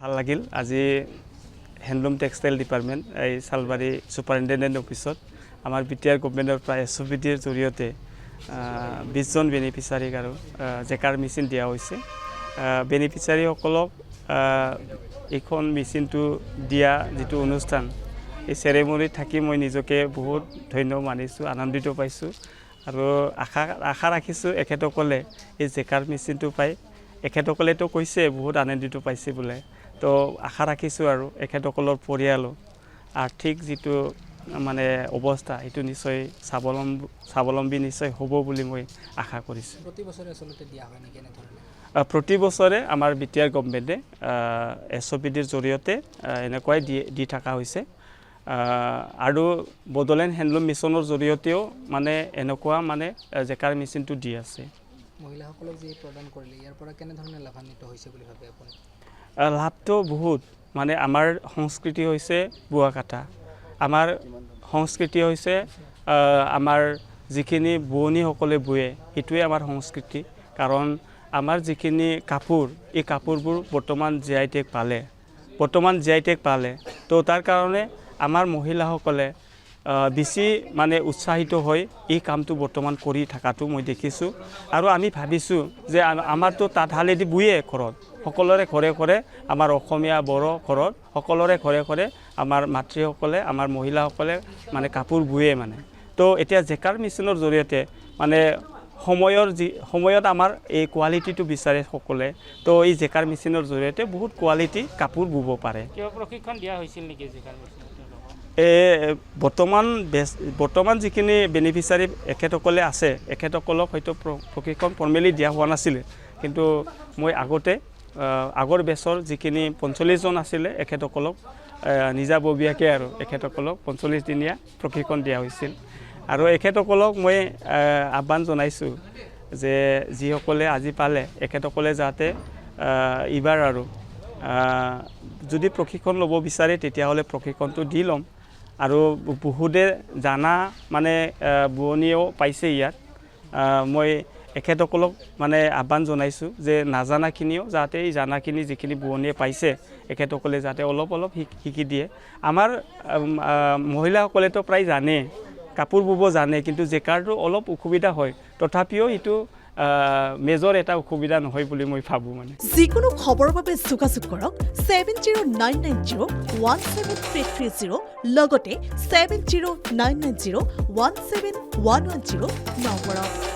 ভাল লাগিল আজি হ্যান্ডলুম টেক্সটাইল ডিপাৰ্টমেন্ট এই সালবাৰী সুপাৰিনটেণ্ডেণ্ট অফিসত আমাৰ বিটিআৰ গভৰ্ণমেণ্টৰ পৰা এছঅ'পিডিৰ জৰিয়তে 20 জন বেনিফিচিয়াৰীক আৰু জেকাৰ মেচিন দিয়া হৈছে বেনিফিচিয়াৰীসকলক এইখন মেচিনটো দিয়া যিটো অনুষ্ঠান এই চেৰেমনিত থাকি মই নিজকে বহুত ধন্য মানিছোঁ আনন্দিত পাইছোঁ আৰু আশা ৰাখিছোঁ এখেতসকলে এই জেকাৰ মেচিনটো পাই এখেতসকলেতো কৈছে বহুত আনন্দিত পাইছে বোলে তো আশা ৰাখিছোঁ আৰু এখেতসকলৰ পৰিয়ালো আৰ্থিক যিটো মানে অৱস্থা এইটো নিশ্চয় স্বাৱলম্বী নিশ্চয় হ'ব বুলি মই আশা কৰিছোঁ প্ৰতি বছৰে আসলতে দিয়া হয় নেকি এনে ধৰণে প্ৰতি বছৰে আমাৰ বিটিআৰ গভৰ্ণমেণ্টে এছঅ'পিডিৰ জৰিয়তে এনেকুৱাই দি থকা হৈছে আৰু বডোলেণ্ড হ্যান্ডলুম মিছনৰ জৰিয়তেও মানে এনেকুৱা মানে জেকাৰ মেচিনটো দি আছে মহিলাসকলক যি প্ৰদান কৰিলে ইয়াৰ পৰা কেনে ধৰণে লাভান্বিত হৈছে বুলি ভাবে আপুনি লাভটো বহুত মানে আমাৰ সংস্কৃতি হৈছে বোৱা কটা আমাৰ সংস্কৃতি হৈছে আমাৰ যিখিনি বোৱনীসকলে বোৱে সেইটোৱে আমাৰ সংস্কৃতি কাৰণ আমাৰ যিখিনি কাপোৰ এই কাপোৰবোৰ বৰ্তমান জিআই টেগ পালে তো তাৰ কাৰণে আমাৰ মহিলাসকলে বেছি মানে উৎসাহিত হৈ এই কামটো বৰ্তমান কৰি থকাটো মই দেখিছোঁ আৰু আমি ভাবিছোঁ যে আমাৰতো তাঁতশালেদি বুয়ে ঘৰত সকলোৰে ঘৰে ঘৰে আমাৰ অসমীয়া বড়ো ঘৰত সকলোৰে ঘৰে ঘৰে আমাৰ মাতৃসকলে আমাৰ মহিলাসকলে মানে কাপোৰ বুয়ে মানে তো এতিয়া জেকাৰ মেচিনৰ জৰিয়তে মানে সময়ত আমাৰ এই কোৱালিটিটো বিচাৰে সকলে তো এই জেকাৰ মেচিনৰ জৰিয়তে বহুত কোৱালিটি কাপোৰ বুব পাৰে কিবা প্ৰশিক্ষণ দিয়া হৈছিল নেকি জেকাৰ মেচিন বৰ্তমান যিখিনি বেনিফিচিয়াৰী এখেতসকলে আছে এখেতসকলক হয়তো প্ৰশিক্ষণ ফৰ্মেলি দিয়া হোৱা নাছিলে কিন্তু মই আগৰ বেছৰ যিখিনি 45 জন আছিলে এখেতসকলক নিজাববীয়াকৈ আৰু এখেতসকলক 45 দিনীয়া প্ৰশিক্ষণ দিয়া হৈছিল আৰু এখেতসকলক মই আহ্বান জনাইছোঁ যে যিসকলে আজি পালে এখেতসকলে যাতে এইবাৰ আৰু যদি প্ৰশিক্ষণ ল'ব বিচাৰে তেতিয়াহ'লে প্ৰশিক্ষণটো দি ল'ম আৰু বহুতে জানা মানে বোৱনীয়েও পাইছে ইয়াত মই এখেতসকলক মানে আহ্বান জনাইছোঁ যে নাজানাখিনিও যাতে এই জানাখিনি যিখিনি বোৱনীয়ে পাইছে এখেতসকলে যাতে অলপ শিকি দিয়ে আমাৰ মহিলাসকলেতো প্ৰায় জানে কাপোৰ বুব জানে কিন্তু জেকাৰটো অলপ অসুবিধা হয় তথাপিও এইটো মেজৰ এটা অসুবিধা নহয় বুলি মই ভাবোঁ মানে যিকোনো খবৰৰ বাবে যোগাযোগ কৰক 7099017330 লগতে 7099017110 নম্বৰত